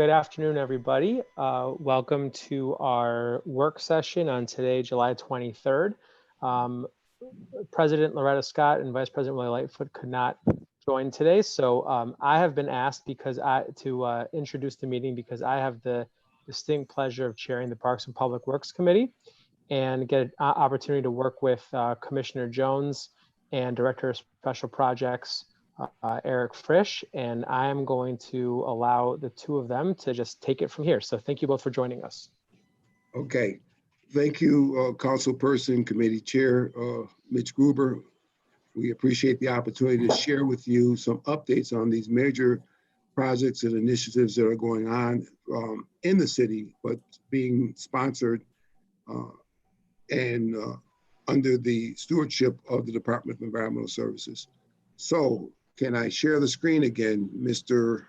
Good afternoon, everybody. Welcome to our work session on today, July 23rd. President Loretta Scott and Vice President Willie Lightfoot could not join today, so I have been asked to introduce the meeting because I have the distinct pleasure of chairing the Parks and Public Works Committee and get an opportunity to work with Commissioner Jones and Director of Special Projects, Eric Frisch, and I am going to allow the two of them to just take it from here. So thank you both for joining us. Okay, thank you, Councilperson, Committee Chair, Mitch Gruber. We appreciate the opportunity to share with you some updates on these major projects and initiatives that are going on in the city, but being sponsored and under the stewardship of the Department of Environmental Services. So, can I share the screen again, Mr.?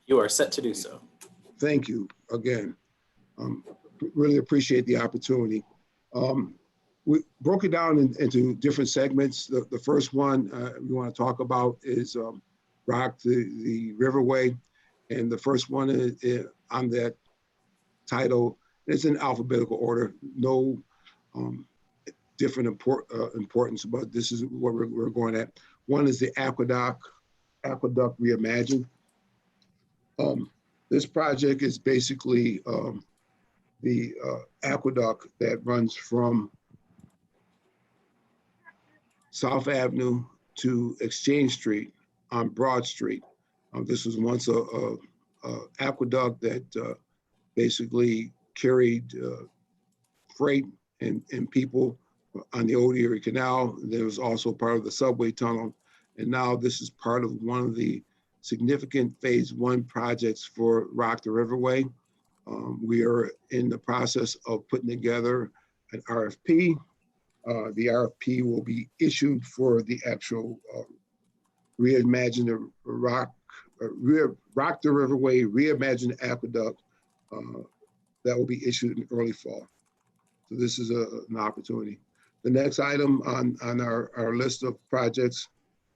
You are set to do so. Thank you again. Really appreciate the opportunity. We broke it down into different segments. The first one we want to talk about is Rock the Riverway. And the first one is on that title. It's in alphabetical order, no different importance, but this is what we're going at. One is the Aqueduct Reimagined. This project is basically the aqueduct that runs from South Avenue to Exchange Street on Broad Street. This was once a aqueduct that basically carried freight and people on the Old Erie Canal. There was also part of the subway tunnel. And now this is part of one of the significant phase 1 projects for Rock the Riverway. We are in the process of putting together an RFP. The RFP will be issued for the actual Reimagine the Rock the Riverway Reimagined Aqueduct that will be issued in early fall. So this is an opportunity. The next item on our list of projects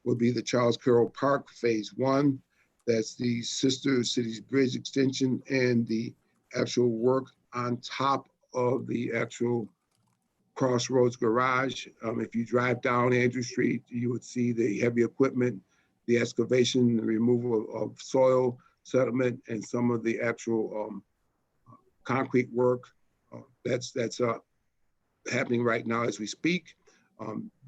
will be the Charles Carroll Park Phase 1. That's the Sister Cities Bridge extension and the actual work on top of the actual Crossroads Garage. If you drive down Andrew Street, you would see the heavy equipment, the excavation, the removal of soil, settlement, and some of the actual concrete work. That's happening right now as we speak.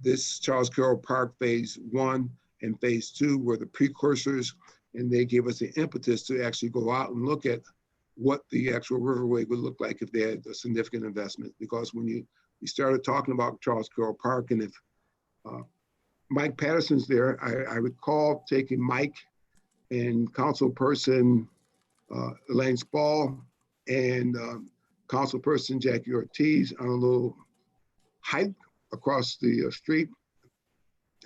This Charles Carroll Park Phase 1 and Phase 2 were the precursors, and they gave us the impetus to actually go out and look at what the actual Riverway would look like if they had a significant investment. Because when we started talking about Charles Carroll Park, and if Mike Patterson's there, I recall taking Mike and Councilperson Elaine Spall and Councilperson Jackie Ortiz on a little hike across the street.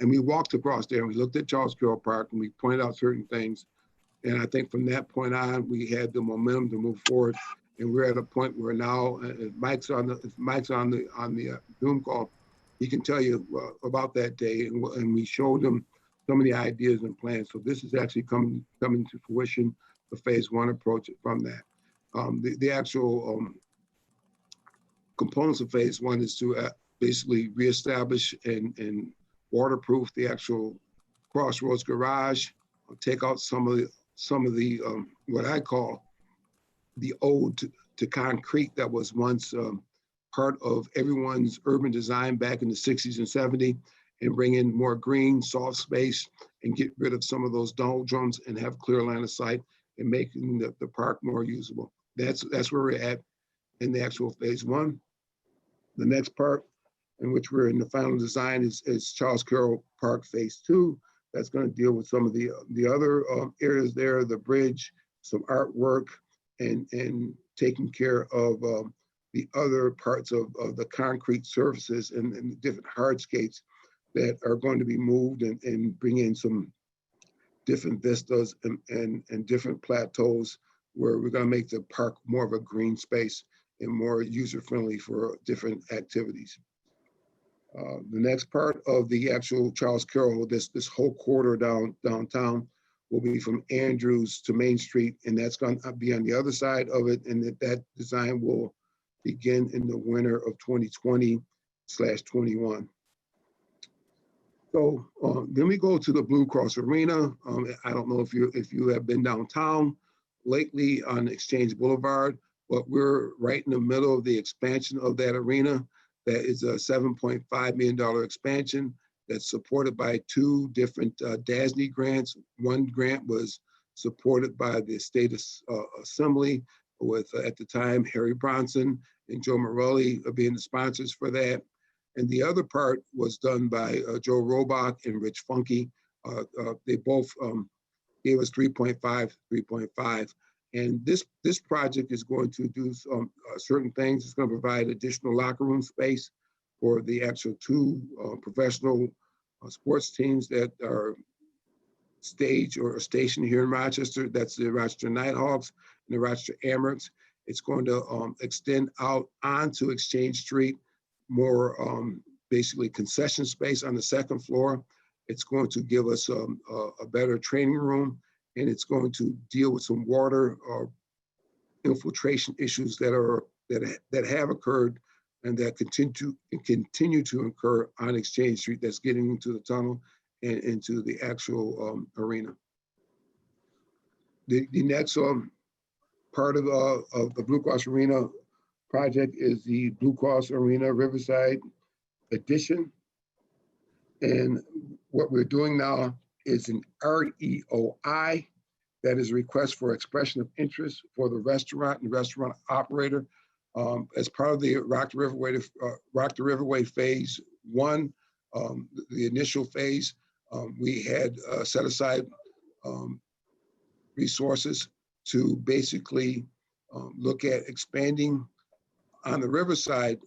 And we walked across there and we looked at Charles Carroll Park and we pointed out certain things. And I think from that point on, we had the momentum to move forward. And we're at a point where now, if Mike's on the Zoom call, he can tell you about that day. And we showed him some of the ideas and plans. So this is actually coming to fruition, the Phase 1 approach from that. The actual components of Phase 1 is to basically reestablish and waterproof the actual Crossroads Garage, take out some of the what I call the ode to concrete that was once part of everyone's urban design back in the 60s and 70s, and bring in more green, soft space, and get rid of some of those doldrums and have clear line of sight and making the park more usable. That's where we're at in the actual Phase 1. The next part, in which we're in the final design, is Charles Carroll Park Phase 2. That's going to deal with some of the other areas there, the bridge, some artwork, and taking care of the other parts of the concrete surfaces and the different hardscapes that are going to be moved and bring in some different vistas and different plateaus where we're going to make the park more of a green space and more user-friendly for different activities. The next part of the actual Charles Carroll, this whole corridor downtown will be from Andrews to Main Street, and that's going to be on the other side of it, and that design will begin in the winter of 2020/21. So then we go to the Blue Cross Arena. I don't know if you have been downtown lately on Exchange Boulevard, but we're right in the middle of the expansion of that arena. That is a $7.5 million expansion that's supported by two different DASNY grants. One grant was supported by the State Assembly with, at the time, Harry Bronson and Joe Morelli being the sponsors for that. And the other part was done by Joe Robach and Rich Funky. They both gave us 3.5. And this project is going to do some certain things. It's going to provide additional locker room space for the actual two professional sports teams that are staged or stationed here in Rochester. That's the Rochester Nighthawks and the Rochester Amerks. It's going to extend out onto Exchange Street, more basically concession space on the second floor. It's going to give us a better training room, and it's going to deal with some water infiltration issues that have occurred and that continue to occur on Exchange Street that's getting into the tunnel and into the actual arena. The next part of the Blue Cross Arena project is the Blue Cross Arena Riverside addition. And what we're doing now is an REOI, that is a request for expression of interest for the restaurant and restaurant operator. As part of the Rock the Riverway Phase 1, the initial phase, we had set aside resources to basically look at expanding on the Riverside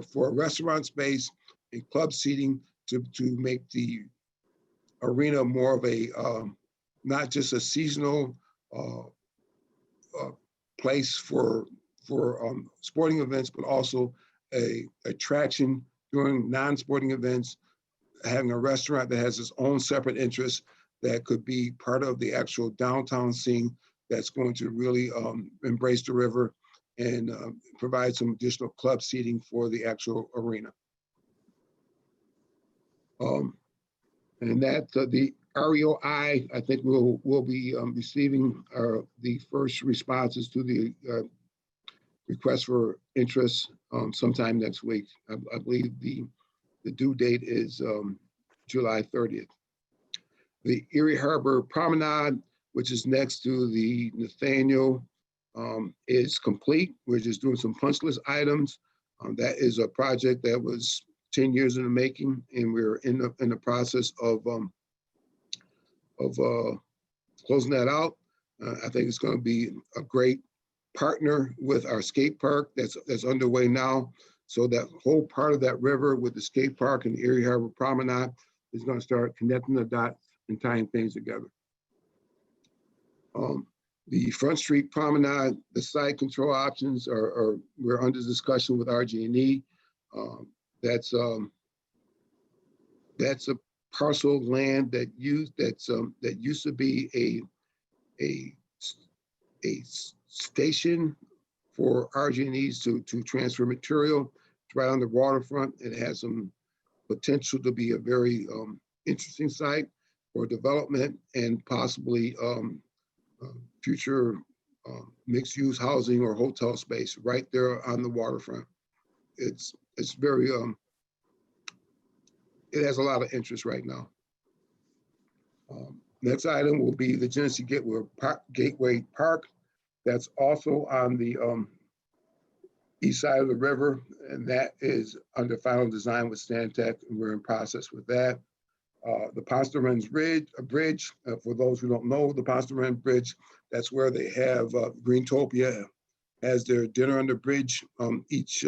for a restaurant space and club seating to make the arena more of a, not just a seasonal place for sporting events, but also a attraction during non-sporting events, having a restaurant that has its own separate interests that could be part of the actual downtown scene that's going to really embrace the river and provide some additional club seating for the actual arena. And that the REOI, I think we'll be receiving the first responses to the request for interest sometime next week. I believe the due date is July 30th. The Erie Harbor Promenade, which is next to the Nathaniel, is complete. We're just doing some punch list items. That is a project that was 10 years in the making, and we're in the process of closing that out. I think it's going to be a great partner with our skate park that's underway now. So that whole part of that river with the skate park and the Erie Harbor Promenade is going to start connecting the dots and tying things together. The Front Street Promenade, the site control options we're under discussion with RG&E. That's a parcel of land that used to be a station for RG&Es to transfer material. It's right on the waterfront. It has some potential to be a very interesting site for development and possibly future mixed-use housing or hotel space right there on the waterfront. It's very it has a lot of interest right now. Next item will be the Genesee Gateway Park. That's also on the east side of the river, and that is under final design with Stantec, and we're in process with that. The Potsdamer Bridge, for those who don't know, the Potsdamer Bridge, that's where they have Greentopia has their dinner on the bridge each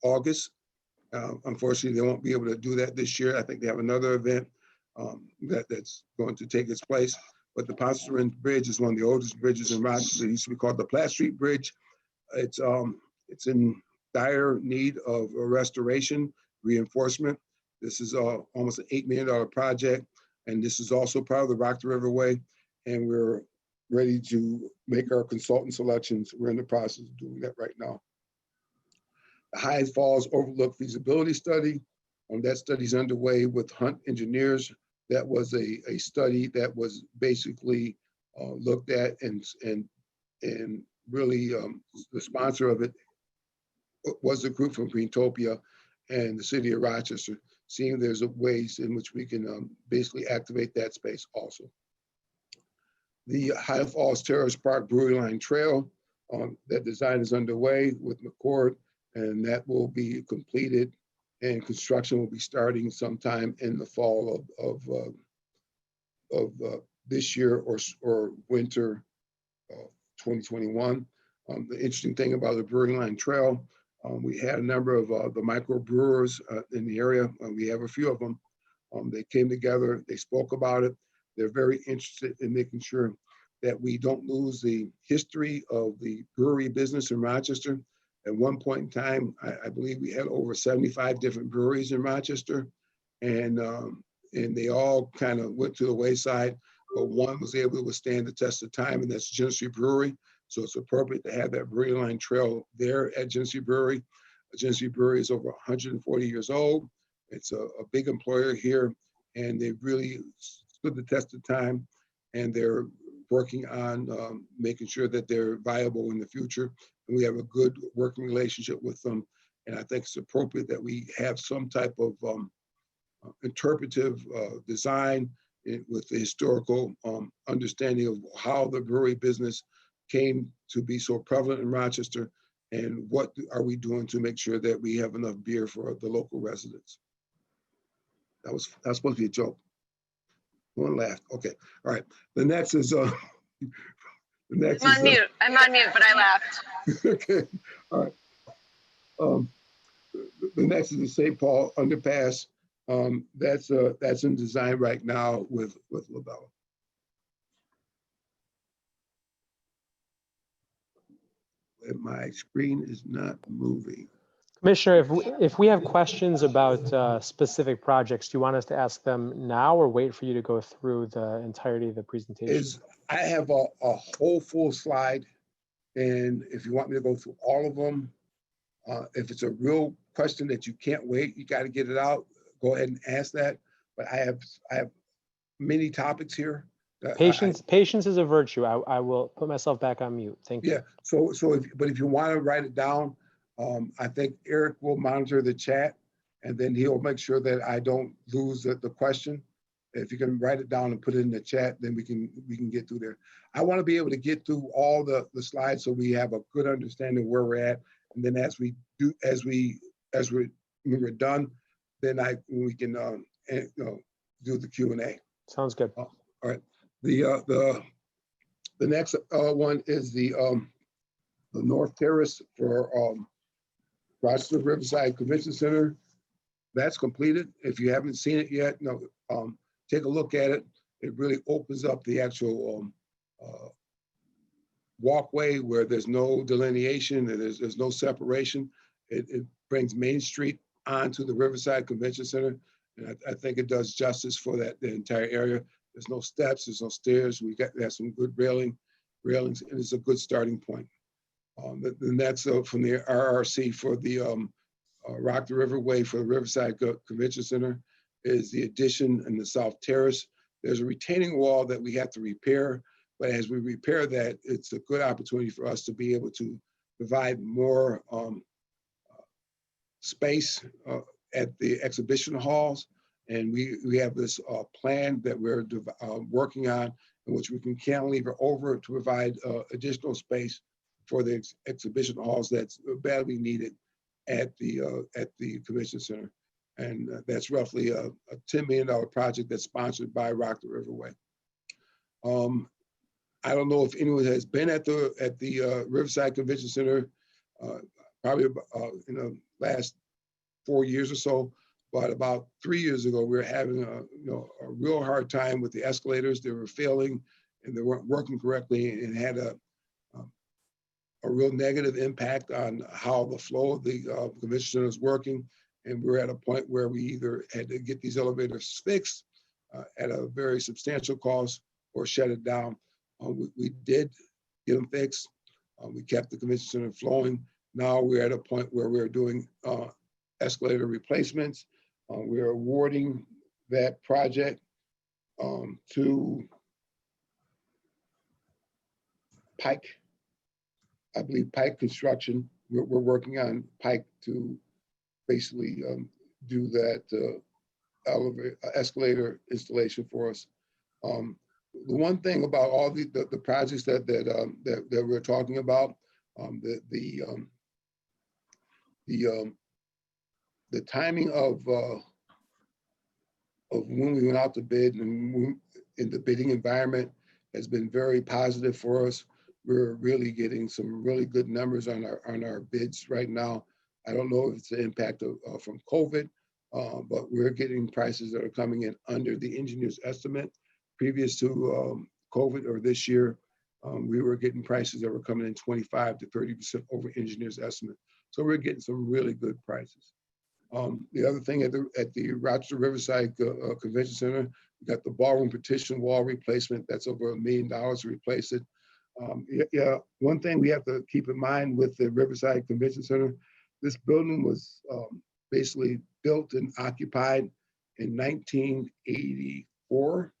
August. Unfortunately, they won't be able to do that this year. I think they have another event that's going to take its place. But the Potsdamer Bridge is one of the oldest bridges in Rochester. It used to be called the Platt Street Bridge. It's in dire need of a restoration, reinforcement. This is almost an $8 million project. And this is also part of the Rock the Riverway. and we're ready to make our consultant selections. We're in the process of doing that right now. The High Falls Overlook feasibility study. That study's underway with Hunt Engineers. That was a study that was basically looked at and really the sponsor of it was the group from Greentopia and the city of Rochester, seeing there's ways in which we can basically activate that space also. The High Falls Terrace Park Brewery Line Trail, that design is underway with McCord, and that will be completed, and construction will be starting sometime in the fall of this year or winter 2021. The interesting thing about the Brewery Line Trail, we had a number of the micro brewers in the area. We have a few of them. They came together, they spoke about it. They're very interested in making sure that we don't lose the history of the brewery business in Rochester. At one point in time, I believe we had over 75 different breweries in Rochester, and they all kind of went to the wayside, but one was able to withstand the test of time, and that's Genesee Brewery. So it's appropriate to have that Brewery Line Trail there at Genesee Brewery. Genesee Brewery is over 140 years old. It's a big employer here, and they really stood the test of time, and they're working on making sure that they're viable in the future. And we have a good working relationship with them. And I think it's appropriate that we have some type of interpretive design with the historical understanding of how the brewery business came to be so prevalent in Rochester, and what are we doing to make sure that we have enough beer for the local residents. That was supposed to be a joke. One laughed. Okay. All right. The next is the next. I'm on mute. I'm on mute, but I laughed. Okay. All right. The next is the St. Paul Underpass. That's in design right now with LaBella. And my screen is not moving. Commissioner, if we have questions about specific projects, do you want us to ask them now or wait for you to go through the entirety of the presentation? I have a whole full slide, and if you want me to go through all of them, if it's a real question that you can't wait, you got to get it out, go ahead and ask that. But I have many topics here. Patience is a virtue. I will put myself back on mute. Thank you. Yeah. So if you want to write it down, I think Eric will monitor the chat, and then he'll make sure that I don't lose the question. If you can write it down and put it in the chat, then we can get through there. I want to be able to get through all the slides so we have a good understanding where we're at, and then as we're done, then we can do the Q&A. Sounds good. All right. The next one is the North Terrace for Rochester Riverside Convention Center. That's completed. If you haven't seen it yet, take a look at it. It really opens up the actual walkway where there's no delineation, and there's no separation. It brings Main Street onto the Riverside Convention Center, and I think it does justice for the entire area. There's no steps, there's no stairs. We have some good railings, and it's a good starting point. And that's from the RRC for the Rock the River Way for the Riverside Convention Center is the addition in the South Terrace. There's a retaining wall that we have to repair, but as we repair that, it's a good opportunity for us to be able to provide more space at the exhibition halls. And we have this plan that we're working on, in which we can cantilever over to provide additional space for the exhibition halls that's badly needed at the convention center. And that's roughly a $10 million project that's sponsored by Rock the River Way. I don't know if anyone has been at the Riverside Convention Center, probably in the last 4 years or so. But about 3 years ago, we were having a real hard time with the escalators. They were failing, and they weren't working correctly, and had a real negative impact on how the flow of the convention center is working. And we're at a point where we either had to get these elevators fixed at a very substantial cost, or shut it down. We did get them fixed. We kept the convention center flowing. Now we're at a point where we're doing escalator replacements. We're awarding that project to Pike, I believe Pike Construction. We're working on Pike to basically do that escalator installation for us. The one thing about all the projects that we're talking about, the timing of when we went out to bid and in the bidding environment has been very positive for us. We're really getting some really good numbers on our bids right now. I don't know if it's the impact from COVID, but we're getting prices that are coming in under the engineer's estimate. Previous to COVID or this year, we were getting prices that were coming in 25 to 30% over engineer's estimate. So we're getting some really good prices. The other thing at the Rochester Riverside Convention Center, we got the ballroom partition wall replacement. That's over $1 million to replace it. One thing we have to keep in mind with the Riverside Convention Center, this building was basically built and occupied in 1984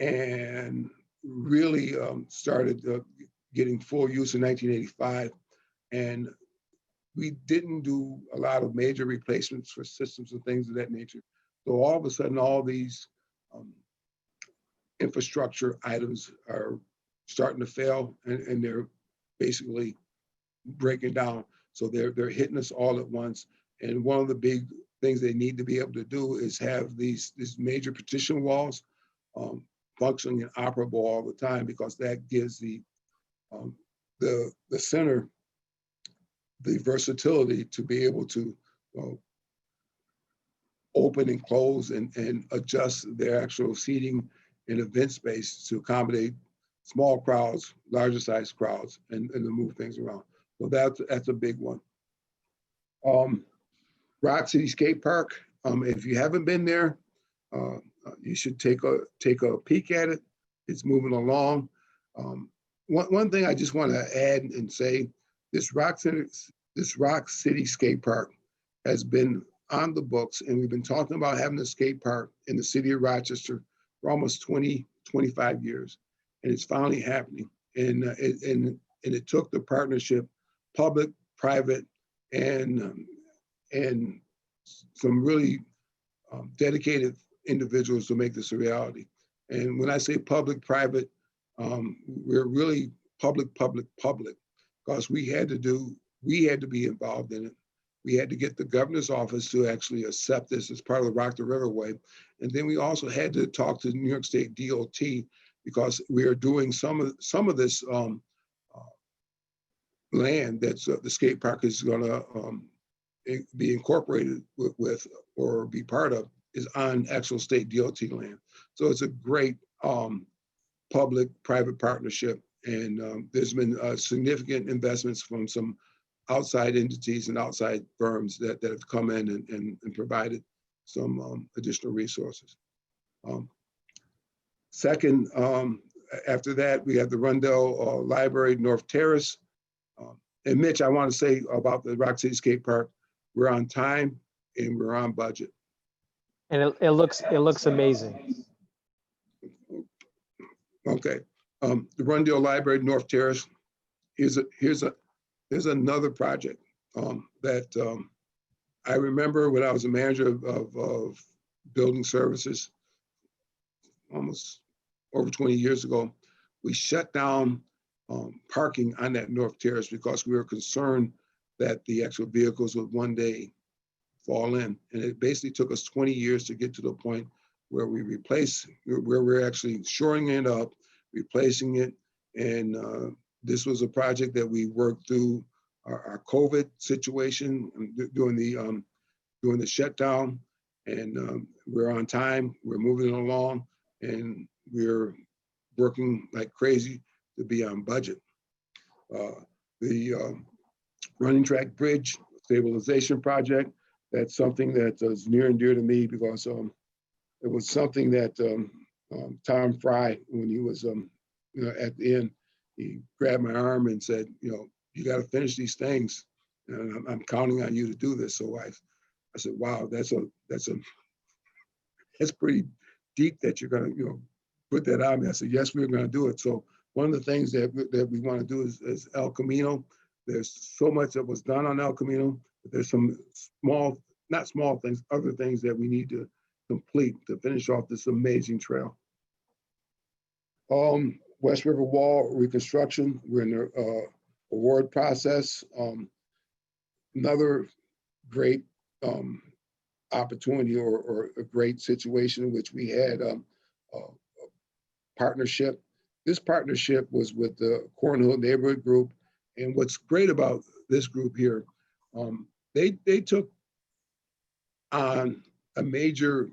and really started getting full use in 1985. And we didn't do a lot of major replacements for systems and things of that nature. So all of a sudden, all these infrastructure items are starting to fail, and they're basically breaking down. So they're hitting us all at once. And one of the big things they need to be able to do is have these major partition walls functioning and operable all the time, because that gives the center the versatility to be able to open and close and adjust their actual seating and event space to accommodate small crowds, larger size crowds, and to move things around. So that's a big one. Rock City Skate Park. If you haven't been there, you should take a peek at it. It's moving along. One thing I just want to add and say, this Rock City Skate Park has been on the books, and we've been talking about having a skate park in the city of Rochester for almost 25 years, and it's finally happening. And it took the partnership, public, private, and some really dedicated individuals to make this a reality. And when I say public, private, we're really public, because we had to be involved in it. We had to get the governor's office to actually accept this as part of the Rock the Riverway. And then we also had to talk to New York State DOT, because we are doing some of this land that's the skate park is gonna be incorporated with or be part of, is on actual state DOT land. So it's a great public-private partnership. And there's been significant investments from some outside entities and outside firms that have come in and provided some additional resources. Second, after that, we have the Brundle Library, North Terrace. And Mitch, I want to say about the Rock City Skate Park, we're on time and we're on budget. And it looks amazing. Okay, the Brundle Library, North Terrace. Here's another project that I remember when I was a manager of building services almost over 20 years ago. We shut down parking on that North Terrace because we were concerned that the actual vehicles would one day fall in. And it basically took us 20 years to get to the point where we're actually shoring it up, replacing it. And this was a project that we worked through our COVID situation during the shutdown. And we're on time, we're moving along, and we're working like crazy to be on budget. The running track bridge stabilization project, that's something that is near and dear to me, because it was something that Tom Fry, when he was at the end, he grabbed my arm and said, you got to finish these things, and I'm counting on you to do this. So I said, wow, that's pretty deep that you're gonna put that on me. I said, yes, we're gonna do it. So one of the things that we want to do is El Camino. There's so much that was done on El Camino, but there's some not small things, other things that we need to complete to finish off this amazing trail. West River Wall Reconstruction, we're in the award process. Another great opportunity or a great situation in which we had a partnership. This partnership was with the Cornhill Neighborhood Group. And what's great about this group here, they took on a major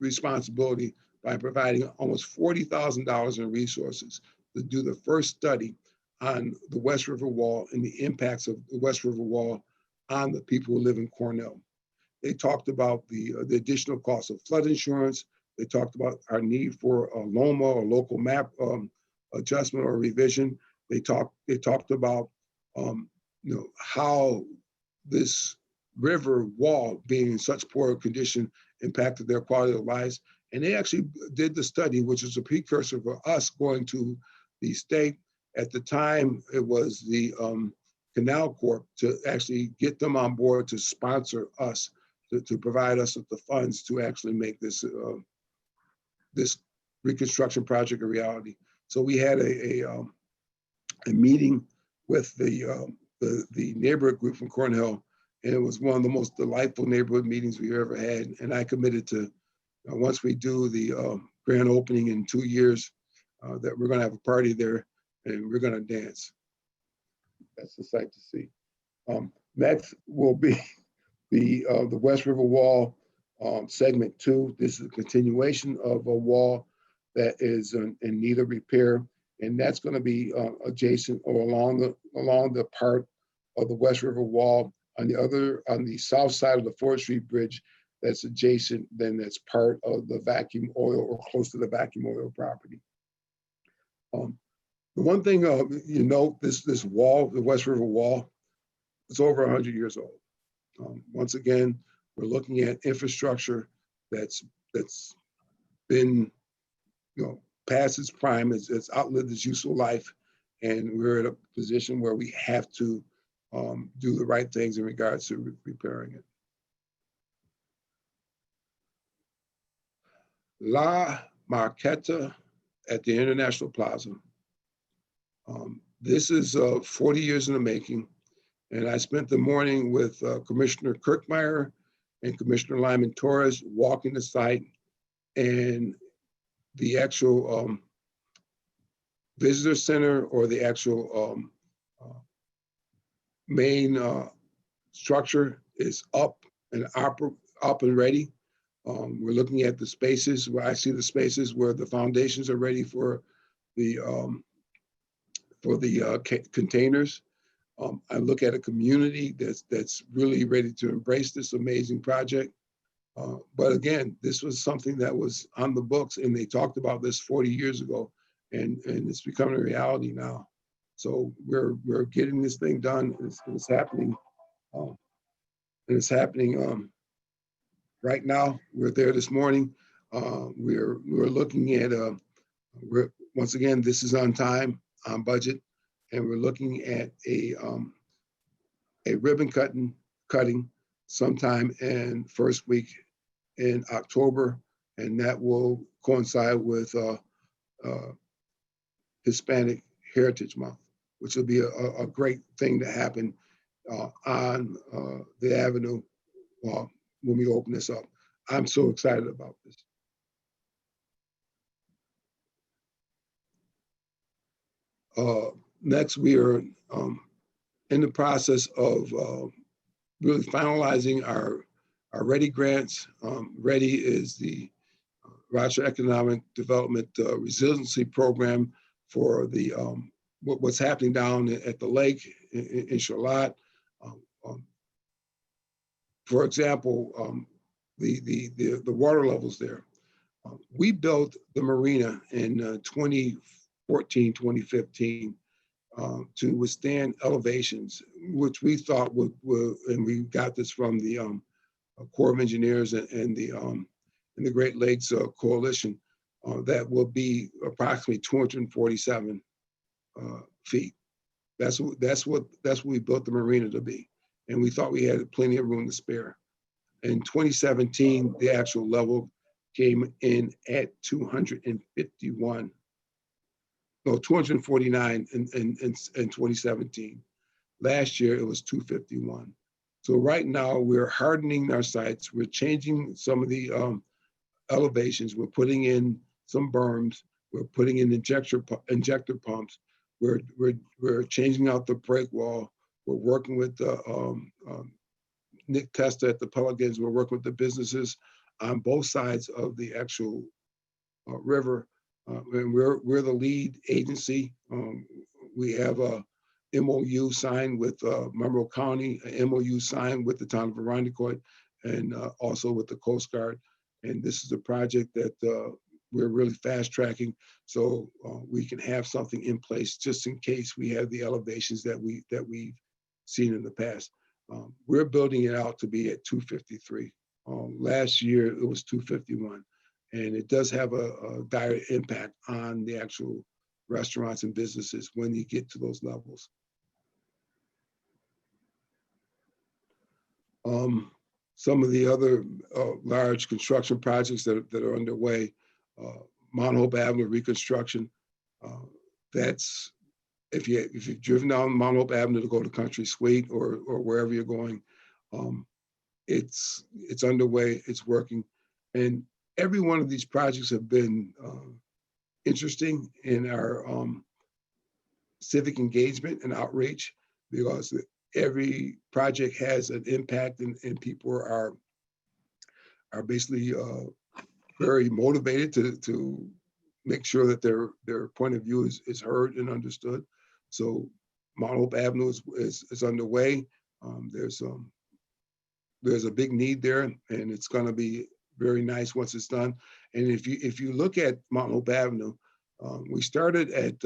responsibility by providing almost $40,000 in resources to do the first study on the West River Wall and the impacts of the West River Wall on the people who live in Cornell. They talked about the additional cost of flood insurance. They talked about our need for a LOMA or local map adjustment or revision. They talked about how this river wall being in such poor condition impacted their quality of lives. And they actually did the study, which is a precursor for us going to the state. At the time, it was the Canal Corp to actually get them on board to sponsor us, to provide us with the funds to actually make this this reconstruction project a reality. So we had a meeting with the neighborhood group from Cornhill, and it was one of the most delightful neighborhood meetings we ever had. And I committed to, once we do the grand opening in 2 years, that we're gonna have a party there and we're gonna dance. That's the sight to see. Next will be the West River Wall segment 2. This is a continuation of a wall that is in need of repair, and that's going to be adjacent or along the part of the West River Wall on the south side of the 4th Street Bridge that's adjacent, then that's part of the vacuum oil or close to the vacuum oil property. The one thing this wall, the West River Wall, it's over 100 years old. Once again, we're looking at infrastructure that's been past its prime, it's outlived its useful life, and we're at a position where we have to do the right things in regards to repairing it. La Marqueta at the International Plaza. This is 40 years in the making, and I spent the morning with Commissioner Kirkmeyer and Commissioner Lyman Torres walking the site, and the actual visitor center or the actual main structure is up and ready. We're looking at the spaces where I see the spaces where the foundations are ready for the containers. I look at a community that's really ready to embrace this amazing project. But again, this was something that was on the books, and they talked about this 40 years ago, and it's becoming a reality now. So we're getting this thing done. It's happening, and it's happening right now. We're there this morning. We're looking at once again, this is on time, on budget, and we're looking at a ribbon cutting sometime in first week in October, and that will coincide with Hispanic Heritage Month, which will be a great thing to happen on the avenue when we open this up. I'm so excited about this. Next, we are in the process of really finalizing our READY grants. READY is the Rochester Economic Development Resiliency Program for the what's happening down at the lake in Charlotte. For example, the water levels there. We built the marina in 2014, 2015 to withstand elevations, which we thought would, and we got this from the Corps of Engineers and the Great Lakes Coalition, that will be approximately 247 feet. That's what we built the marina to be, and we thought we had plenty of room to spare. In 2017, the actual level came in at 249 in 2017. Last year, it was 251. So right now, we're hardening our sites. We're changing some of the elevations. We're putting in some berms. We're putting in injector pumps. We're changing out the break wall. We're working with Nick Testa at the Pelicans. We're working with the businesses on both sides of the actual river. And we're the lead agency. We have a MOU signed with Monroe County, an MOU signed with the town of Irondequoit, and also with the Coast Guard. And this is a project that we're really fast tracking, so we can have something in place just in case we have the elevations that we've seen in the past. We're building it out to be at 253. Last year it was 251, and it does have a dire impact on the actual restaurants and businesses when you get to those levels. Some of the other large construction projects that are underway, Mount Hope Avenue Reconstruction. That's if you've driven down Mount Hope Avenue to go to Country Suite or wherever you're going, it's underway. It's working, and every one of these projects have been interesting in our civic engagement and outreach, because every project has an impact, and people are basically very motivated to make sure that their point of view is heard and understood. So Mount Hope Avenue is underway. There's a big need there, and it's going to be very nice once it's done. And if you look at Mount Hope Avenue, we started at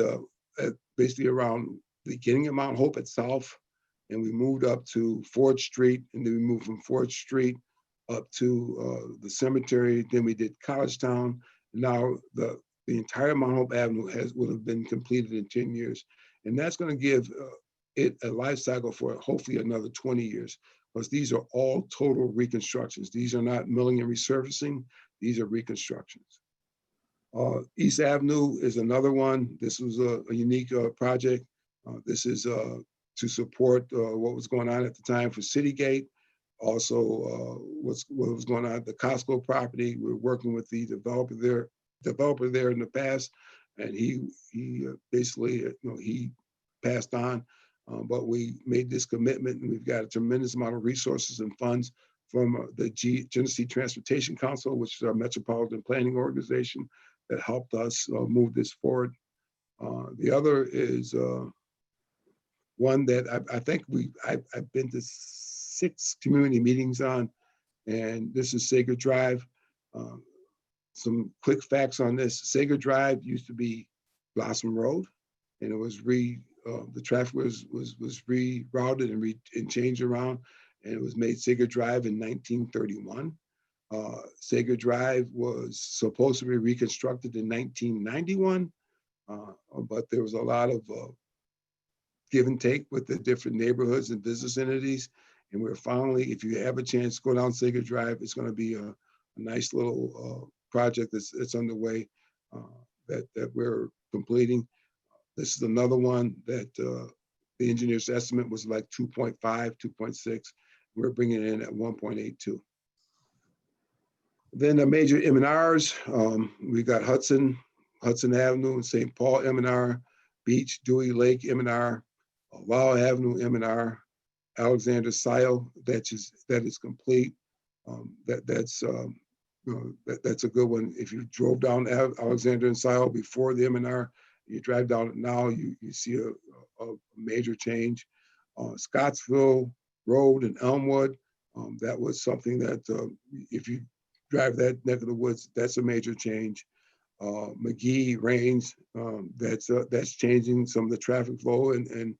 basically around the beginning of Mount Hope itself, and we moved up to Ford Street, and then we moved from Ford Street up to the cemetery. Then we did College Town. Now the entire Mount Hope Avenue would have been completed in 10 years. And that's going to give it a life cycle for hopefully another 20 years, because these are all total reconstructions. These are not milling and resurfacing. These are reconstructions. East Avenue is another one. This was a unique project. This is to support what was going on at the time for Citygate. Also, what was going on at the Costco property. We're working with the developer there in the past, and he basically, he passed on, but we made this commitment, and we've got a tremendous amount of resources and funds from the Genesee Transportation Council, which is our metropolitan planning organization, that helped us move this forward. The other is one that I think I've been to 6 community meetings on, and this is Sager Drive. Some quick facts on this. Sager Drive used to be Blossom Road, and it was the traffic was rerouted and changed around, and it was made Sager Drive in 1931. Sager Drive was supposed to be reconstructed in 1991, but there was a lot of give and take with the different neighborhoods and business entities. And we're finally, if you have a chance, go down Sager Drive. It's going to be a nice little project that's underway that we're completing. This is another one that the engineer's estimate was like 2.5, 2.6. We're bringing it in at 1.82. Then the major M&Rs, we got Hudson Avenue, St. Paul M&R, Beach, Dewey Lake M&R, Lowell Avenue M&R, Alexander Sile, that is complete. That's a good one. If you drove down Alexander and Sile before the M&R, you drive down it now, you see a major change. Scottsville Road and Elmwood, that was something that if you drive that neck of the woods, that's a major change. McGee Range, that's changing some of the traffic flow and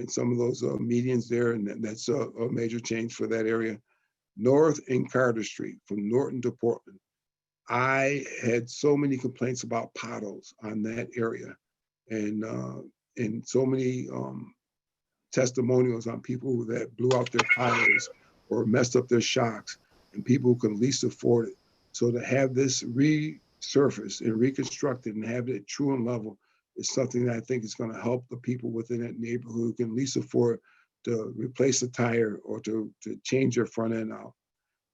some of those medians there, and that's a major change for that area. North and Carter Street, from Norton to Portland. I had so many complaints about potholes on that area, and so many testimonials on people that blew out their tires or messed up their shocks, and people who can least afford it. So to have this resurfaced and reconstructed and have it true and level is something that I think is going to help the people within that neighborhood who can least afford to replace a tire or to change their front end out.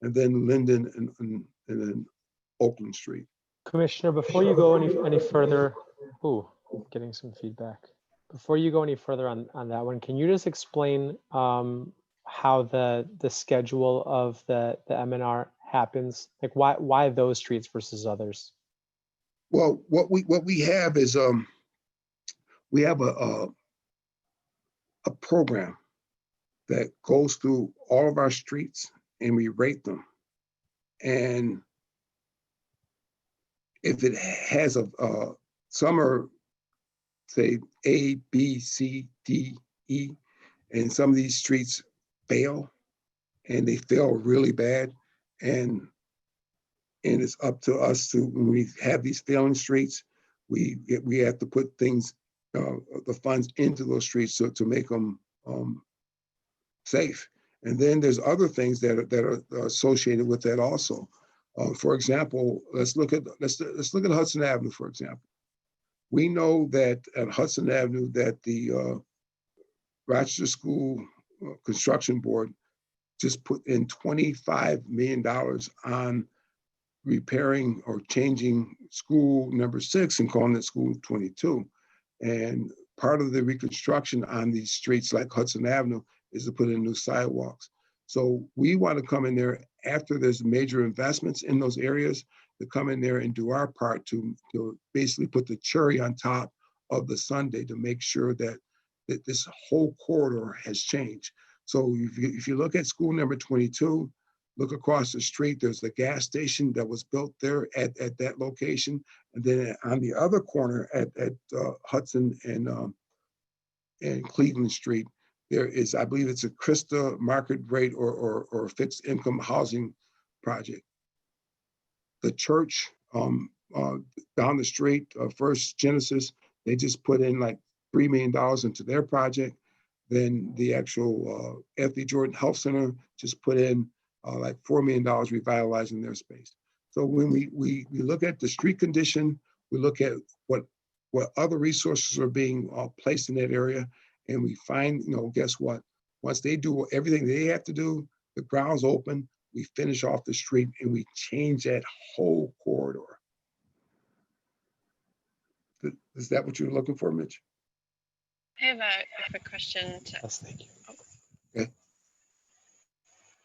And then Linden and then Oakland Street. Commissioner, before you go any further, getting some feedback. Before you go any further on that one, can you just explain how the schedule of the M&R happens? Like why those streets versus others? Well, what we have is we have a program that goes through all of our streets and we rate them. And if it has some are say A, B, C, D, E, and some of these streets fail, and they fail really bad. And it's up to us to, when we have these failing streets, we have to put things, the funds into those streets to make them safe. And then there's other things that are associated with that also. For example, let's look at Hudson Avenue, for example. We know that at Hudson Avenue that the Rochester School Construction Board just put in $25 million on repairing or changing school number 6 and calling it school 22. And part of the reconstruction on these streets like Hudson Avenue is to put in new sidewalks. So we want to come in there after there's major investments in those areas, to come in there and do our part to basically put the cherry on top of the sundae to make sure that this whole corridor has changed. So if you look at school number 22, look across the street, there's a gas station that was built there at that location. And then on the other corner at Hudson and Cleveland Street, there is, I believe it's a Krista market rate or fixed income housing project. The church down the street, First Genesis, they just put in like $3 million into their project. Then the actual Anthony Jordan Health Center just put in like $4 million revitalizing their space. So when we look at the street condition, we look at what other resources are being placed in that area, and we find, guess what? Once they do everything they have to do, the ground's open, we finish off the street and we change that whole corridor. Is that what you're looking for, Mitch? I have a quick question to. Yes, thank you. Okay.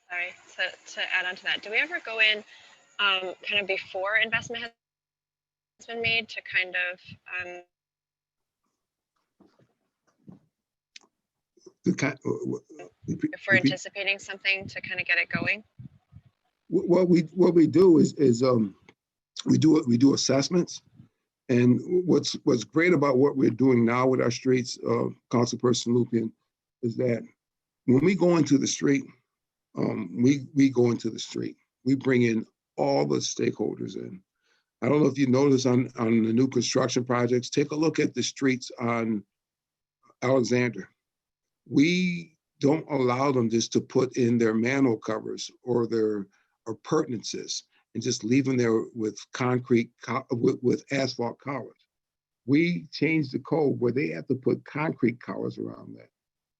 Sorry, to add on to that, do we ever go in kind of before investment has been made to kind of if we're anticipating something to kind of get it going? What we do is we do assessments, and what's great about what we're doing now with our streets, Councilperson Lupien, is that when we go into the street, we go into the street. We bring in all the stakeholders in. I don't know if you notice on the new construction projects, take a look at the streets on Alexander. We don't allow them just to put in their manhole covers or their appurtenances and just leave them there with concrete, with asphalt collars. We change the code where they have to put concrete collars around that.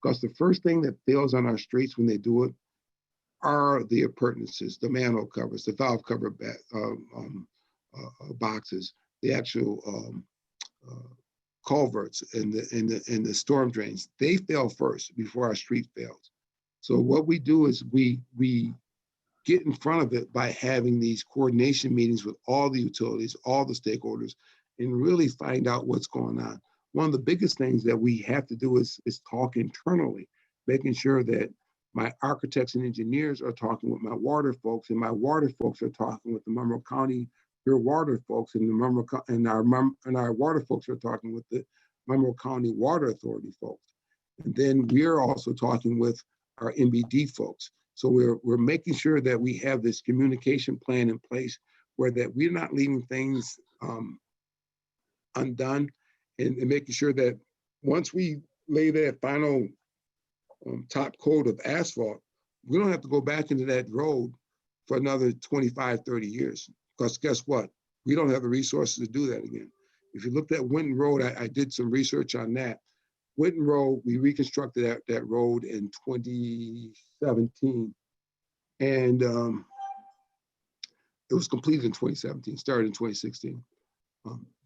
Because the first thing that fails on our streets when they do it are the appurtenances, the manhole covers, the valve cover boxes, the actual culverts and the storm drains. They fail first before our street fails. So what we do is we get in front of it by having these coordination meetings with all the utilities, all the stakeholders, and really find out what's going on. One of the biggest things that we have to do is talk internally, making sure that My architects and engineers are talking with my water folks, and my water folks are talking with the Monroe County Pure Water folks, and our water folks are talking with the Monroe County Water Authority folks. And then we are also talking with our MBD folks. So we're making sure that we have this communication plan in place where that we're not leaving things undone, and making sure that once we lay that final top coat of asphalt, we don't have to go back into that road for another 25, 30 years. Because guess what? We don't have the resources to do that again. If you looked at Winton Road, I did some research on that. Winton Road, we reconstructed that road in 2017. And it was completed in 2017, started in 2016.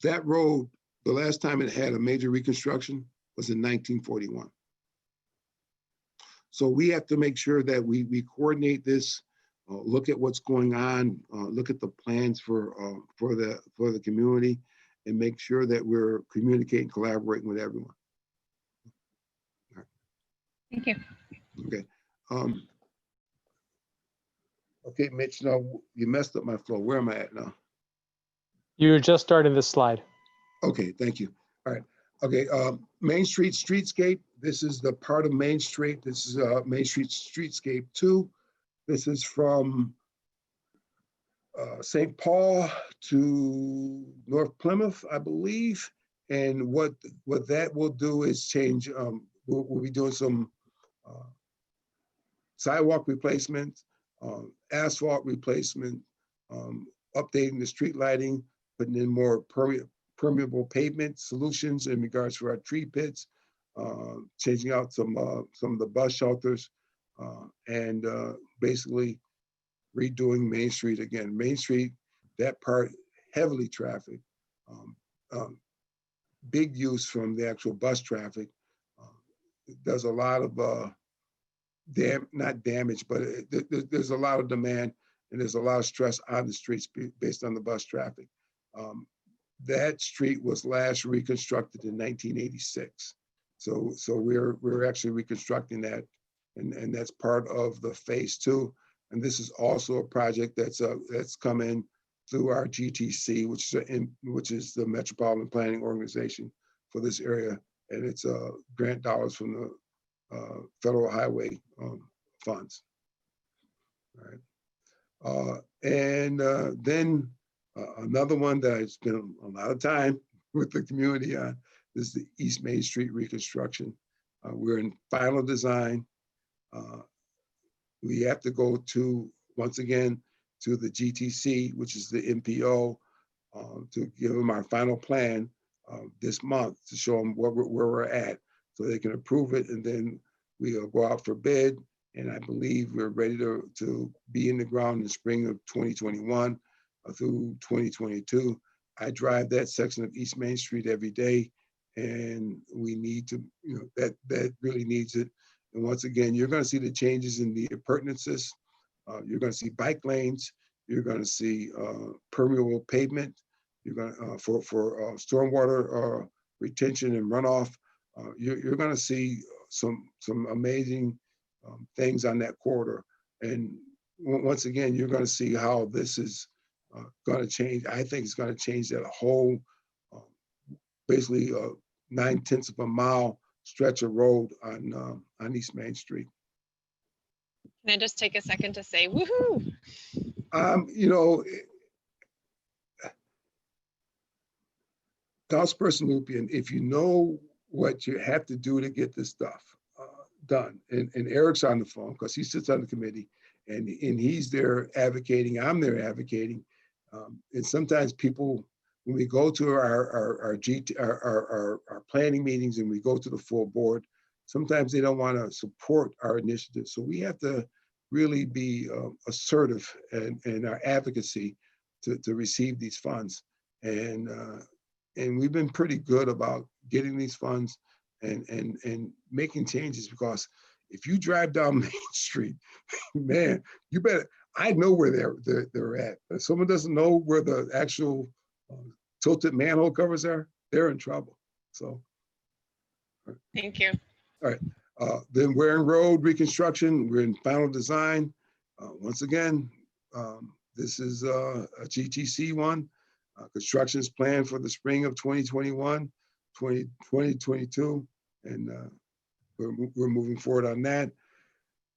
That road, the last time it had a major reconstruction was in 1941. So we have to make sure that we coordinate this, look at what's going on, look at the plans for the community, and make sure that we're communicating, collaborating with everyone. All right. Thank you. Okay. Okay, Mitch, now you messed up my flow. Where am I at now? You're just starting this slide. Okay, thank you. All right. Okay, Main Street Streetscape. This is the part of Main Street. This is Main Street Streetscape 2. This is from St. Paul to North Plymouth, I believe. And what that will do is change, we'll be doing some sidewalk replacement, asphalt replacement, updating the street lighting, putting in more permeable pavement solutions in regards to our tree pits, changing out some of the bus shelters, and basically redoing Main Street again. Main Street, that part, heavily trafficked, big use from the actual bus traffic. It does a lot of not damage, but there's a lot of demand, and there's a lot of stress on the streets based on the bus traffic. That street was last reconstructed in 1986. So we're actually reconstructing that, and that's part of the phase 2. And this is also a project that's come in through our GTC, which is the Metropolitan Planning Organization for this area, and it's grant dollars from the federal highway funds. All right. And then another one that I spent a lot of time with the community on is the East Main Street reconstruction. We're in final design. We have to go to, once again, to the GTC, which is the MPO, to give them our final plan this month to show them where we're at, so they can approve it, and then we'll go out for bid. And I believe we're ready to be in the ground in the spring of 2021 through 2022. I drive that section of East Main Street every day, and we need to, that really needs it. And once again, you're going to see the changes in the appurtenances. You're going to see bike lanes. You're going to see permeable pavement. You're going to, for stormwater retention and runoff. You're going to see some amazing things on that corridor. And once again, you're going to see how this is going to change. I think it's going to change that whole, basically 9/10 of a mile stretch of road on East Main Street. Can I just take a second to say woohoo? Councilperson Lupien, if you know what you have to do to get this stuff done, and Eric's on the phone because he sits on the committee, and he's there advocating, I'm there advocating, and sometimes people, when we go to our planning meetings and we go to the full board, sometimes they don't want to support our initiatives. So we have to really be assertive in our advocacy to receive these funds. And we've been pretty good about getting these funds and making changes, because if you drive down Main Street, man, you better, I know where they're at. If someone doesn't know where the actual tilted manhole covers are, they're in trouble. So. Thank you. All right. Then Waring Road reconstruction, we're in final design. Once again, this is a GTC one. Construction is planned for the spring of 2021, 2022, and we're moving forward on that.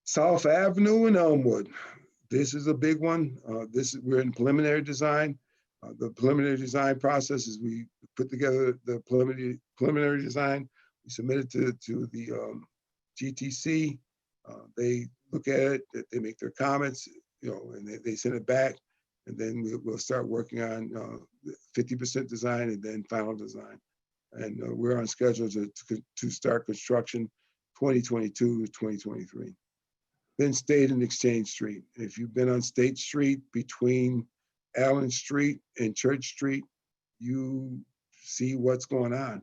South Avenue in Elmwood. This is a big one. We're in preliminary design. The preliminary design process is we put together the preliminary design. We submit it to the GTC. They look at it, they make their comments, and they send it back. And then we'll start working on 50% design and then final design. And we're on schedule to start construction 2022 to 2023. Then State and Exchange Street. If you've been on State Street between Allen Street and Church Street, you see what's going on.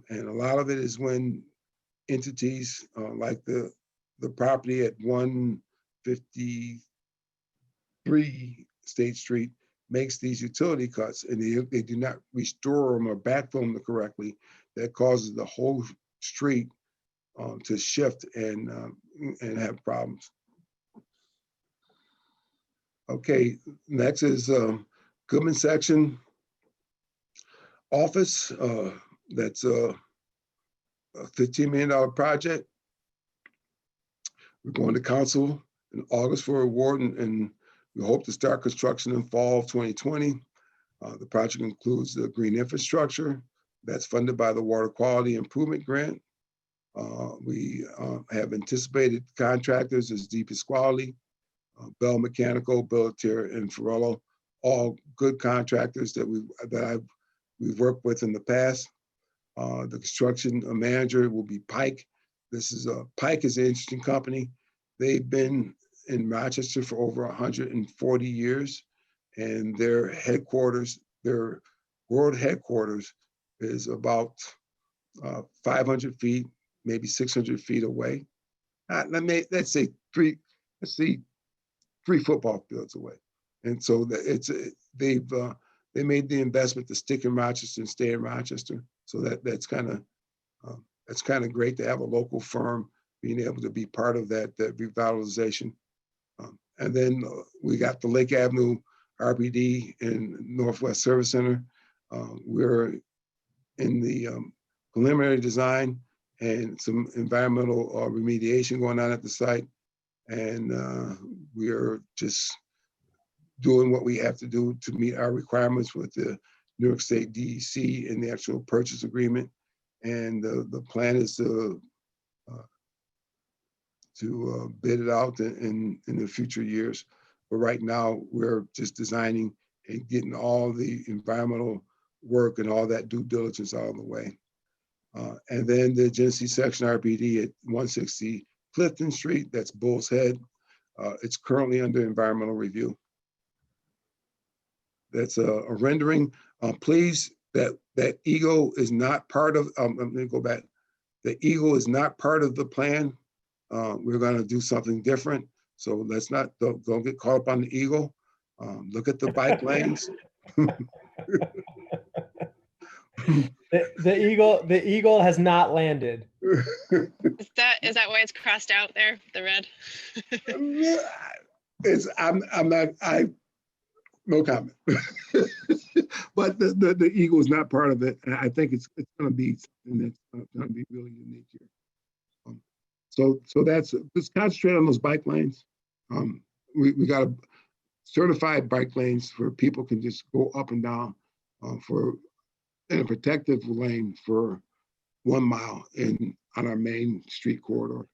And a lot of it is when entities like the property at 153 State Street makes these utility cuts and they do not restore them or backfill them correctly, that causes the whole street to shift and have problems. Okay, next is Goodman section office. That's a $15 million project. We're going to council in August for award, and we hope to start construction in fall of 2020. The project includes the green infrastructure that's funded by the Water Quality Improvement Grant. We have anticipated contractors as D. Pasquale, Bell Mechanical, Bellatier, and Ferrello, all good contractors that we've worked with in the past. The construction manager will be Pike. Pike is an interesting company. They've been in Rochester for over 140 years, and their headquarters, their world headquarters, is about 500 feet, maybe 600 feet away. Let's say three football fields away. And so they made the investment to stick in Rochester and stay in Rochester. So that's kind of great to have a local firm being able to be part of that revitalization. And then we got the Lake Avenue RPD and Northwest Service Center. We're in the preliminary design and some environmental remediation going on at the site. And we are just doing what we have to do to meet our requirements with the New York State DEC and the actual purchase agreement. And the plan is to bid it out in the future years. But right now, we're just designing and getting all the environmental work and all that due diligence out of the way. And then the Genesee section RPD at 160 Clifton Street, that's Bull's Head. It's currently under environmental review. That's a rendering. Please, that eagle is not part of, let me go back. The eagle is not part of the plan. We're gonna do something different. So let's not, don't get caught up on the eagle. Look at the bike lanes. The eagle has not landed. Is that why it's crossed out there, the red? No comment. But the eagle is not part of it. And I think it's going to be something that's going to be really unique here. So let's concentrate on those bike lanes. We got certified bike lanes where people can just go up and down in a protective lane for 1 mile on our main street corridor.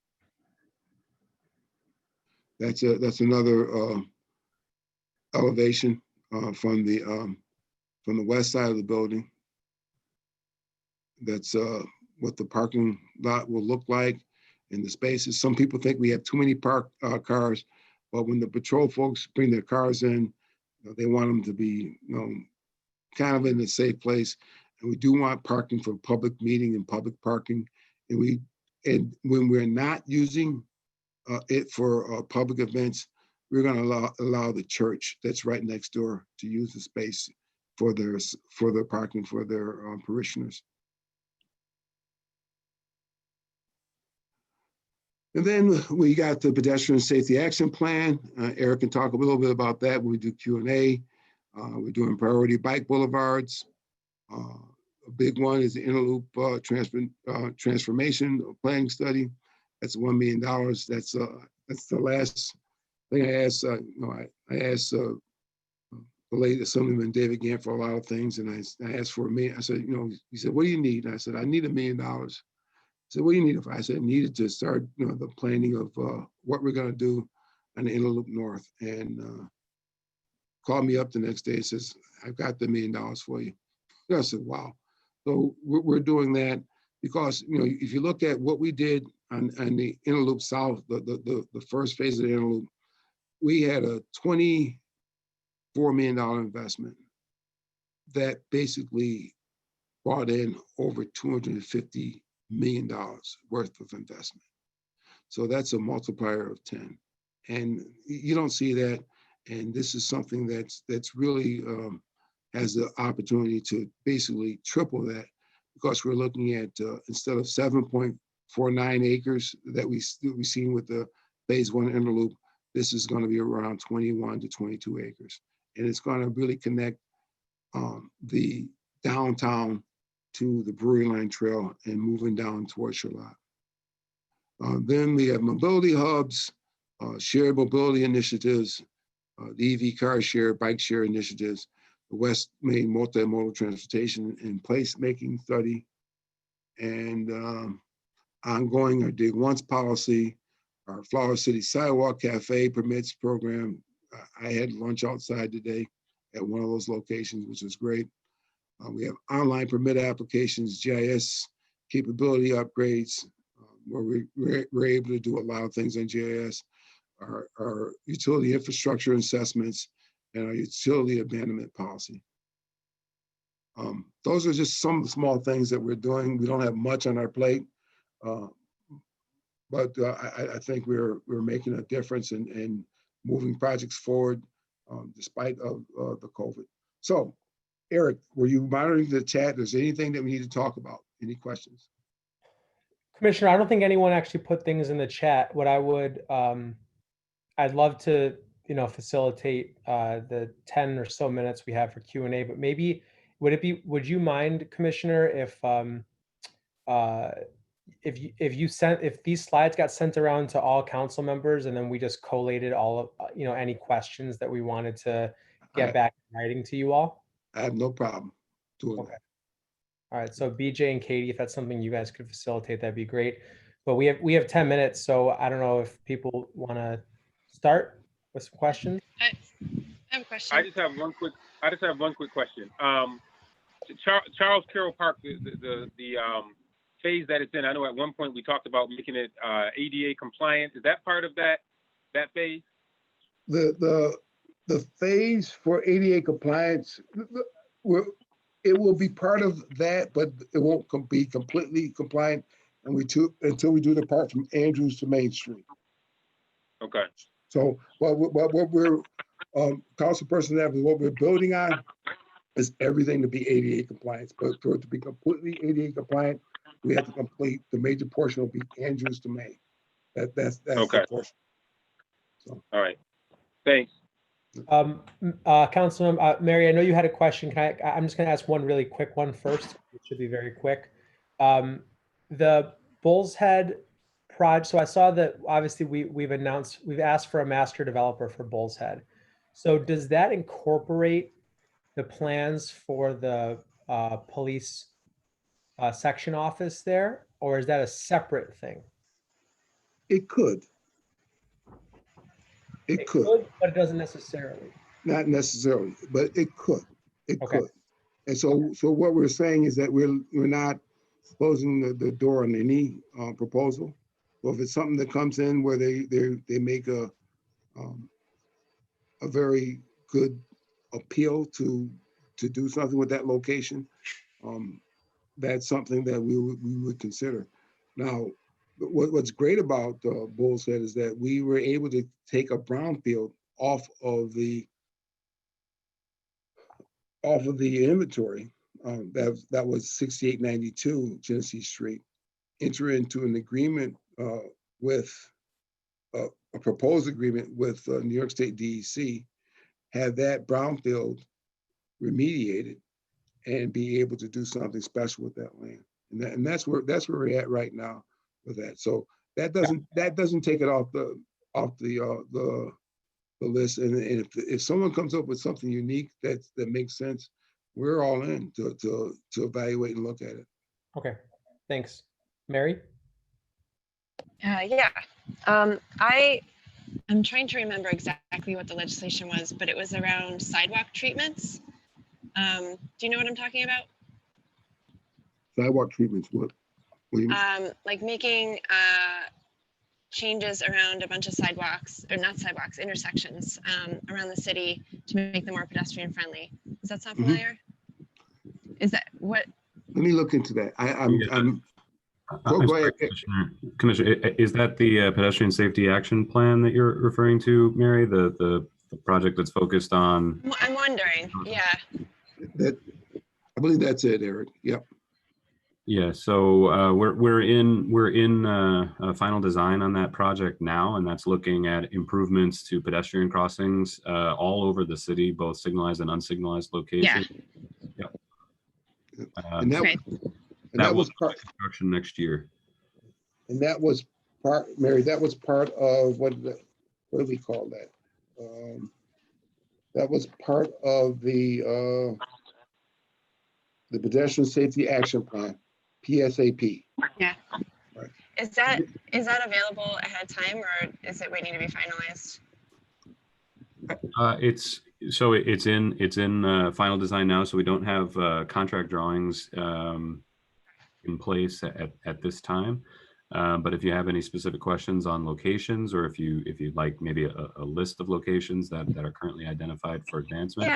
That's another elevation from the west side of the building. That's what the parking lot will look like in the spaces. Some people think we have too many parked cars, but when the patrol folks bring their cars in, they want them to be kind of in a safe place. And we do want parking for public meeting and public parking. And when we're not using it for public events, we're going to allow the church that's right next door to use the space for their parking for their parishioners. And then we got the pedestrian safety action plan. Eric can talk a little bit about that when we do Q&A. We're doing priority bike boulevards. A big one is the interloop transformation planning study. That's $1 million. That's the last thing I asked. I asked the late Assemblyman David Gant for a lot of things, and I asked for $1 million. I said, he said, what do you need? And I said, I need $1 million. He said, what do you need? I said, I needed to start the planning of what we're going to do on the interloop north. And called me up the next day and says, I've got the $1 million for you. And I said, wow. So we're doing that because, if you look at what we did on the interloop south, the first phase of the interloop, we had a $24 million investment that basically brought in over $250 million worth of investment. So that's a multiplier of 10. And you don't see that. And this is something that's really has the opportunity to basically triple that, because we're looking at instead of 7.49 acres that we seen with the phase 1 interloop, this is going to be around 21 to 22 acres, and it's going to really connect the downtown to the Brewery Line Trail and moving down towards Charlotte. Then we have mobility hubs, shared mobility initiatives, the EV car share, bike share initiatives, the West Main multimodal transportation and placemaking study, and ongoing our Dig Once policy, our Flower City Sidewalk Cafe permits program. I had lunch outside today at one of those locations, which was great. We have online permit applications, GIS capability upgrades, where we're able to do a lot of things on GIS, our utility infrastructure assessments, and our utility abandonment policy. Those are just some of the small things that we're doing. We don't have much on our plate, but I think we're making a difference in moving projects forward despite of the COVID. So, Eric, were you monitoring the chat? Is there anything that we need to talk about? Any questions? Commissioner, I don't think anyone actually put things in the chat. What I would, I'd love to, facilitate the 10 or so minutes we have for Q&A, but maybe would you mind, Commissioner, if these slides got sent around to all council members and then we just collated all of, any questions that we wanted to get back in writing to you all? I have no problem doing that. All right, so BJ and Katie, if that's something you guys could facilitate, that'd be great. But we have 10 minutes, so I don't know if people want to start with some questions. I have a question. I just have one quick question. Charles Carroll Park, the phase that it's in. I know at one point we talked about making it ADA compliant. Is that part of that phase? The phase for ADA compliance, it will be part of that, but it won't be completely compliant, and until we do the part from Andrews to Main Street. Okay. So what we're Councilperson Evans, what we're building on is everything to be ADA compliant. But for it to be completely ADA compliant, we have to complete the major portion will be Andrews to Main. That's okay. the portion. So. All right. Thanks. Councilman Mary, I know you had a question. I'm just going to ask one really quick one first. It should be very quick. The Bull's Head project. So I saw that obviously we've asked for a master developer for Bull's Head. So does that incorporate the plans for the police section office there, or is that a separate thing? It could. It could, but it doesn't necessarily. Not necessarily, but it could. It Okay. could. And so what we're saying is that we're not closing the door on any proposal. Well, if it's something that comes in where they make a very good appeal to do something with that location, that's something that we would consider. Now, what's great about Bull's Head is that we were able to take a brownfield off of the inventory that was 6892 Genesee Street, enter into an agreement with a proposed agreement with New York State DEC, have that brownfield remediated and be able to do something special with that land. And that's where we're at right now with that. So that doesn't take it off the list. And if someone comes up with something unique that makes sense, we're all in to evaluate and look at it. Okay, thanks. Mary? Yeah. I'm trying to remember exactly what the legislation was, but it was around sidewalk treatments. Do you know what I'm talking about? Sidewalk treatments, what do you mean? Like making changes around a bunch of sidewalks, or not sidewalks, intersections around the city to make them more pedestrian friendly. Does that sound familiar? Is that what? Let me look into that. I'm Go sorry, ahead. Commissioner, is that the pedestrian safety action plan that you're referring to, Mary? The project that's focused on? I'm wondering. Yeah. I believe that's it, Eric. Yep. Yeah. So we're in final design on that project now, and that's looking at improvements to pedestrian crossings all over the city, both signalized and unsignalized locations. Yeah. Yep. That was part construction next year. And that was part, Mary, that was part of what do we call that? That was part of the Pedestrian Safety Action Plan, PSAP. Yeah. Right. Is that available ahead of time, or is it waiting to be finalized? It's in final design now, so we don't have contract drawings in place at this time. But if you have any specific questions on locations, or if you'd like maybe a list of locations that are currently identified for advancement.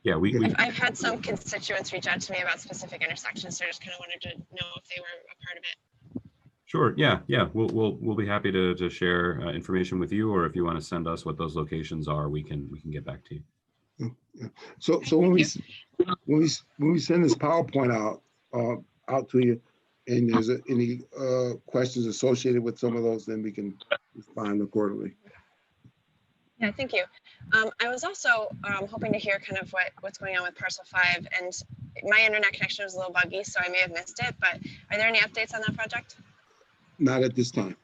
Yeah, I've had some constituents reach out to me about specific intersections, so I just kind of wanted to know if they were a part of it. Sure. Yeah. We'll be happy to share information with you, or if you want to send us what those locations are, we can get back to you. Yeah. So when we send this PowerPoint out to you, and there's any questions associated with some of those, then we can respond accordingly. Yeah, thank you. I was also hoping to hear kind of what's going on with Parcel 5, and my internet connection was a little buggy, so I may have missed it, but are there any updates on that project? Not at this time.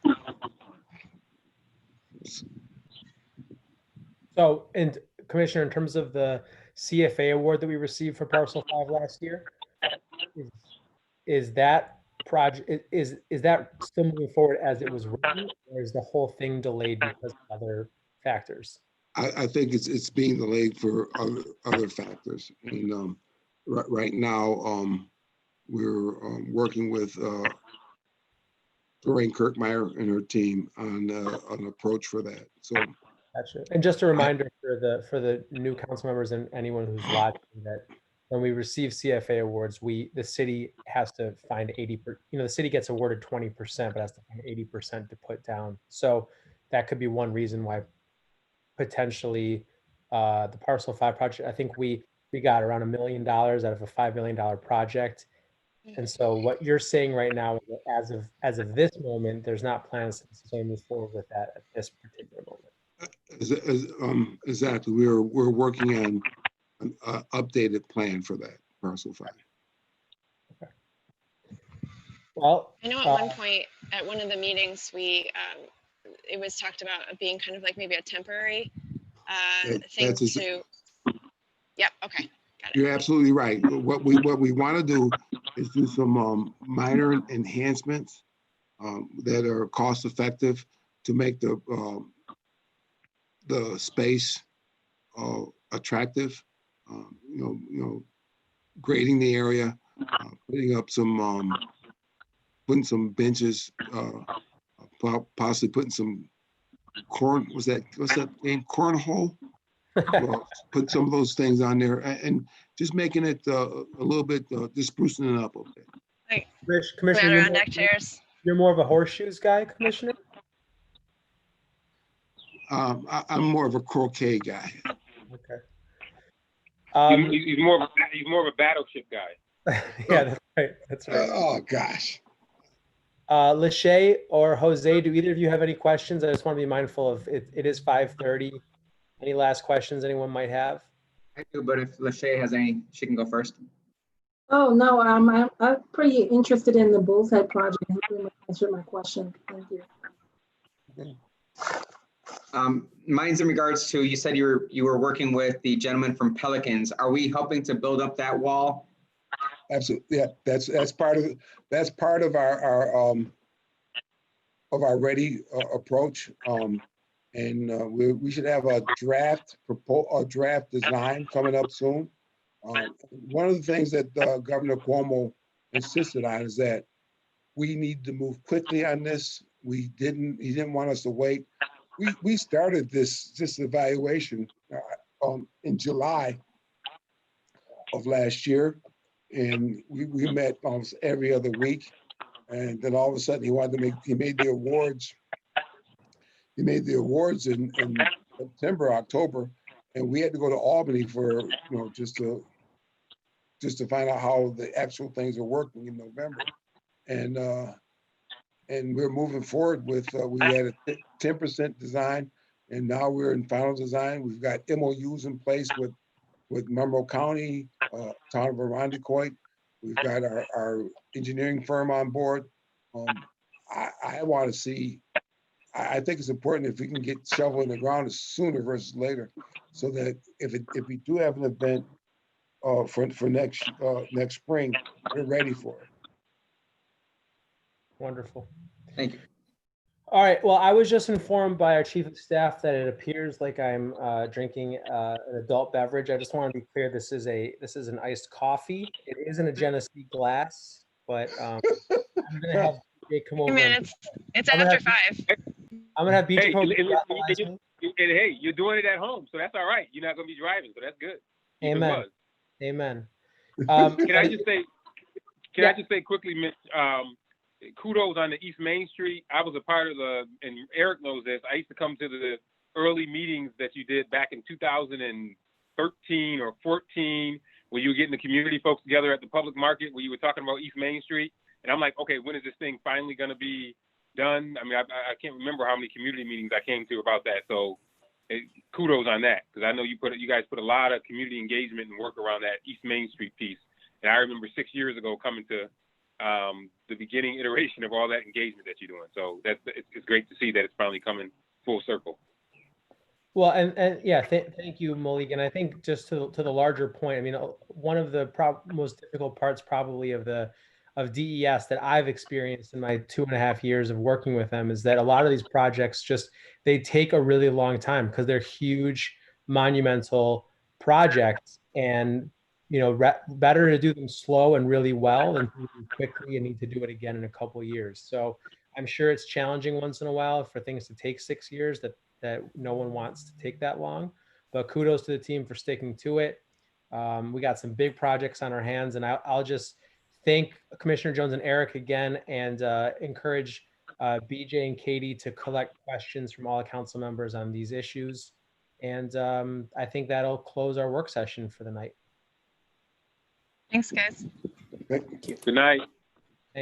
So, and Commissioner, in terms of the CFA award that we received for Parcel 5 last year, is that project, is that still moving forward as it was written, or is the whole thing delayed because of other factors? I think it's being delayed for other factors. And right now, we're working with Lorraine Kirkmeyer and her team on an approach for that. So, gotcha. And just a reminder for the new council members and anyone who's watching, that when we receive CFA awards, the city has to find 80%. The city gets awarded 20%, but has to find 80% to put down. So that could be one reason why potentially the Parcel 5 project. I think we got around $1 million out of a $5 million project. And so what you're saying right now is that as of this moment, there's not plans to necessarily move forward with that at this particular moment. Exactly. We're working on an updated plan for that Parcel 5. Okay. Well, I know at one point at one of the meetings it was talked about being kind of like maybe a temporary thing to. Yep. Okay. Got it. You're absolutely right. What we want to do is do some minor enhancements that are cost effective to make the space attractive. Grading the area, putting up putting some benches, possibly putting some what's that name? Cornhole. Put some of those things on there, and just making it a little bit, just sprucing it up a bit. Like, Commissioner, deck chairs. You're more of a horseshoes guy, Commissioner? I'm more of a croquet guy. Okay. He's more of a battleship guy. Yeah, that's right. That's right. Oh gosh. Lachey or Jose, do either of you have any questions? I just want to be mindful of it. It is 5:30. Any last questions anyone might have? I do, but if Lachey has any, she can go first. Oh, no, I'm pretty interested in the Bullseye project. You pretty much answered my question. Thank you. Mine's in regards to, you said you were working with the gentleman from Pelicans. Are we helping to build up that wall? Absolutely, yeah, that's part of our ready approach. And we should have a draft design coming up soon. One of the things that Governor Cuomo insisted on is that we need to move quickly on this. He didn't want us to wait. We started this evaluation in July of last year, and we met almost every other week. And then all of a sudden, he made the awards. He made the awards in September, October, and we had to go to Albany for just to find out how the actual things are working in November. And we're moving forward with, we had a 10% design, and now we're in final design. We've got MOUs in place with Monroe County, town of Arundecoit. We've got our engineering firm on board. I want to see, I think it's important if we can get shovel in the ground sooner versus later, so that if we do have an event for next spring, we're ready for it. Wonderful. Thank you. All right. Well, I was just informed by our chief of staff that it appears like I'm drinking an adult beverage. I just want to be clear. This is an iced coffee. It is in a Genesee glass, but I'm gonna have BJ come over. It's after 5. I'm gonna have BJ Hey, come over. hey, you're doing it at home, so that's all right. You're not going to be driving, so that's good. Keep it Amen. was. Amen. Can I just say quickly, Mitch, kudos on the East Main Street. I was a part of and Eric knows this, I used to come to the early meetings that you did back in 2013 or 14, when you were getting the community folks together at the public market, where you were talking about East Main Street. And I'm like, okay, when is this thing finally going to be done? I mean, I can't remember how many community meetings I came to about that. So kudos on that, because I know you guys put a lot of community engagement and work around that East Main Street piece. And I remember 6 years ago coming to the beginning iteration of all that engagement that you're doing. So it's great to see that it's finally coming full circle. Well, and yeah, thank you, Malik. And I think just to the larger point, I mean, one of the most difficult parts probably of DES that I've experienced in my 2.5 years of working with them is that a lot of these projects they take a really long time because they're huge, monumental projects, and better to do them slow and really well than do them quickly and need to do it again in a couple of years. So I'm sure it's challenging once in a while for things to take 6 years that no one wants to take that long, but kudos to the team for sticking to it. We got some big projects on our hands, and I'll just thank Commissioner Jones and Eric again, and encourage BJ and Katie to collect questions from all the council members on these issues. And I think that'll close our work session for the night. Thanks, guys. Thank you. Good night.